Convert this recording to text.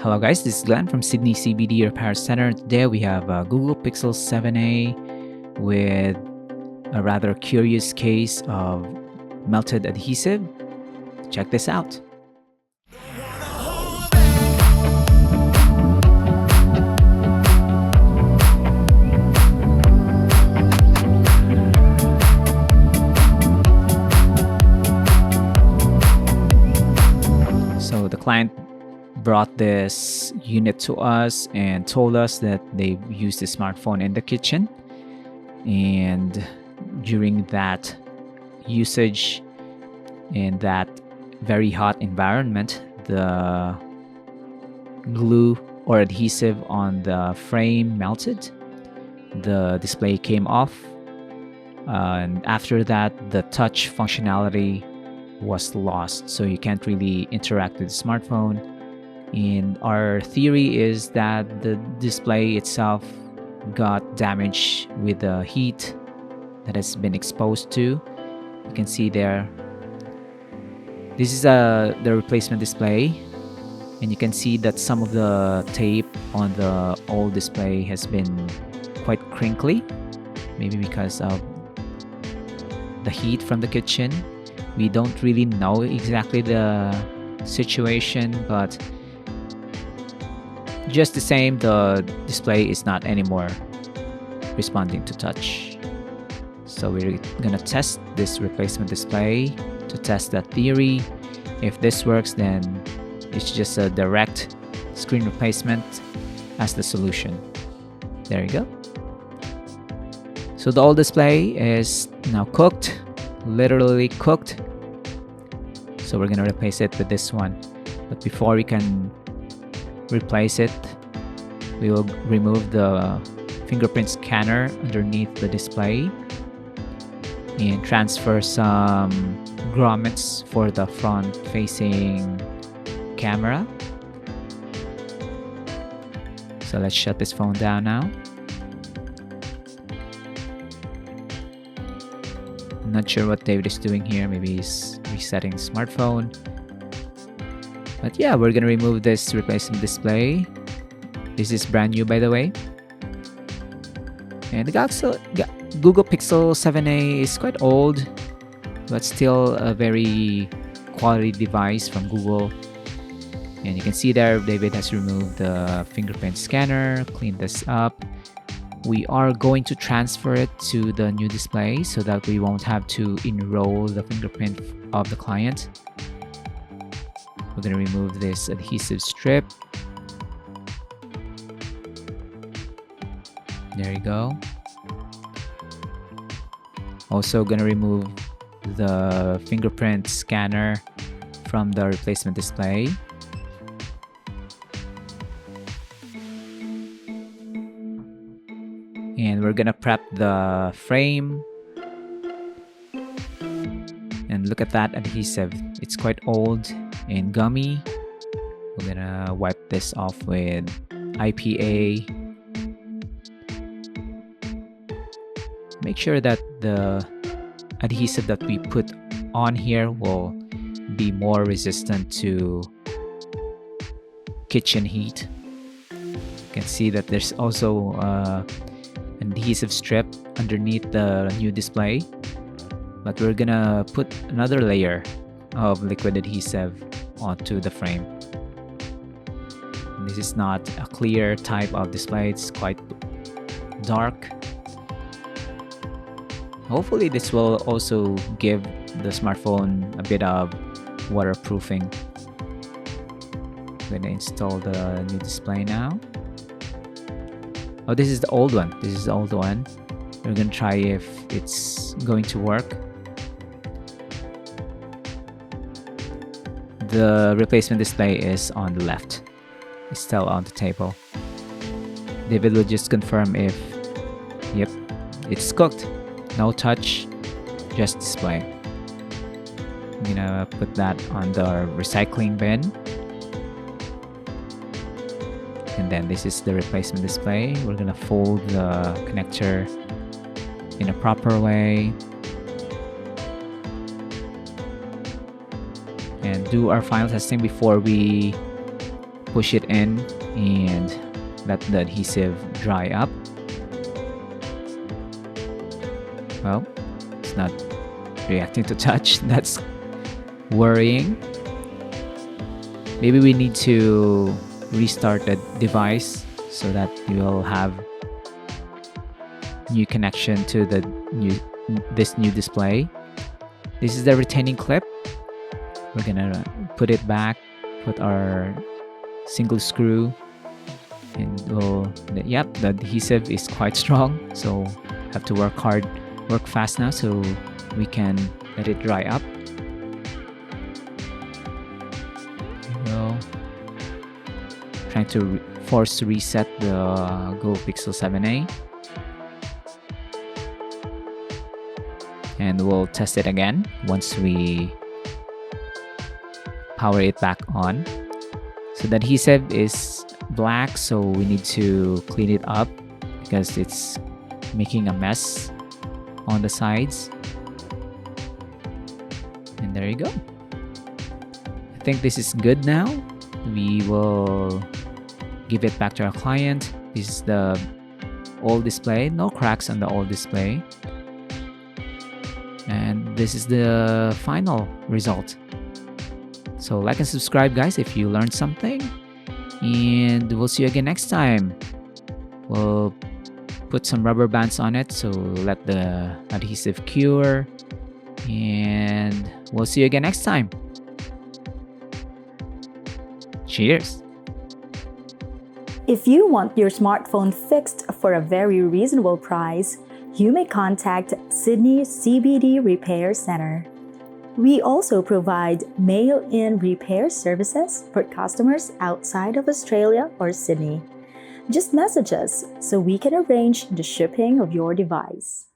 Hello guys, this is Glenn from Sydney CBD Repair Centre. Today we have a Google Pixel 7a with a rather curious case of melted adhesive. Check this out. So the client brought this unit to us and told us that they've used the smartphone in the kitchen, and during that usage in that very hot environment, the glue or adhesive on the frame melted, the display came off, and after that the touch functionality was lost, so you can't really interact with the smartphone. And our theory is that the display itself got damaged with the heat that has been exposed to. You can see there, this is the replacement display, and you can see that some of the tape on the old display has been quite crinkly, maybe because of the heat from the kitchen. We don't really know exactly the situation, but just the same, the display is not anymore responding to touch. So we're gonna test this replacement display to test that theory. If this works, then it's just a direct screen replacement as the solution. There you go. So the old display is now cooked, literally cooked. So we're gonna replace it with this one. But before we can replace it, we will remove the fingerprint scanner underneath the display and transfer some grommets for the front facing camera. So let's shut this phone down now. I'm not sure what David is doing here. Maybe he's resetting the smartphone. But yeah, we're gonna remove this replacement display. This is brand new, by the way. And the Google Pixel 7a is quite old, but still a very quality device from Google. And you can see there, David has removed the fingerprint scanner, cleaned this up. We are going to transfer it to the new display so that we won't have to enroll the fingerprint of the client. We're going to remove this adhesive strip. There you go. Also going to remove the fingerprint scanner from the replacement display. And we're going to prep the frame. And look at that adhesive. It's quite old and gummy. We're gonna wipe this off with IPA. Make sure that the adhesive that we put on here will be more resistant to kitchen heat. You can see that there's also an adhesive strip underneath the new display, but we're gonna put another layer of liquid adhesive onto the frame. This is not a clear type of display, it's quite dark. Hopefully this will also give the smartphone a bit of waterproofing. I'm gonna install the new display now. Oh, this is the old one. This is the old one. We're gonna try if it's going to work. The replacement display is on the left. It's still on the table. David will just confirm if, yep, it's cooked. No touch, just display. I'm gonna put that on the recycling bin. And then this is the replacement display. We're gonna fold the connector in a proper way and do our final testing before we push it in and let the adhesive dry up. Well, it's not reacting to touch. That's worrying. Maybe we need to restart the device so that you will have new connection to this new display. This is the retaining clip. We're gonna put it back, put our single screw, and yep, the adhesive is quite strong, so have to work fast now so we can let it dry up. There we go. Trying to force reset the Google Pixel 7a. And we'll test it again once we power it back on. So the adhesive is black, so we need to clean it up because it's making a mess on the sides. And there you go. I think this is good now. We will give it back to our client. This is the old display, no cracks on the old display. And this is the final result. So like and subscribe, guys, if you learned something. And we'll see you again next time. We'll put some rubber bands on it so let the adhesive cure. And we'll see you again next time. Cheers. If you want your smartphone fixed for a very reasonable price, you may contact Sydney CBD Repair Centre. We also provide mail-in repair services for customers outside of Australia or Sydney. Just message us so we can arrange the shipping of your device.